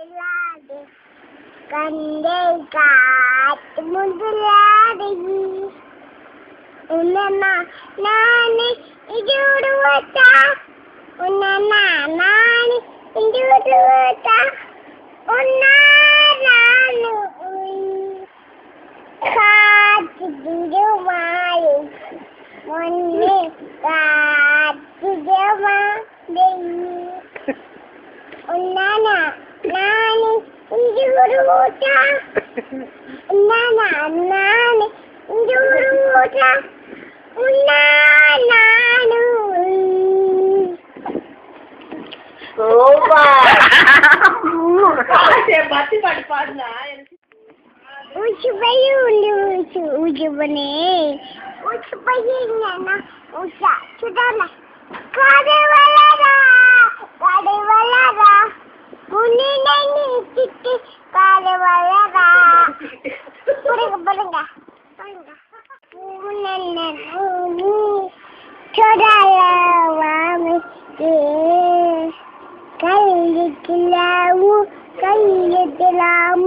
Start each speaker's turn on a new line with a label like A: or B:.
A: முதலாடு கண்டே காட்டு முதலாடு உன்னா நானே இது விடுவதா உன்னா நானே இது விடுவதா உன்னா நானு காட்டு விடுவாய் முன்னே காட்டு விடுவாய் உன்னா நானே இது விடுவதா உன்னா நானே இது விடுவதா உன்னா நானு
B: பத்தி பாட்டு பாடுனா
A: ஊசி பையன் உண்டு ஊசி பண்ணி ஊசி பையன் என்னன்னா ஊசா சுடாம கடை வளரா முன்னே நீச்சிட்டு கடை வளரா பாருங்க கையிலாமு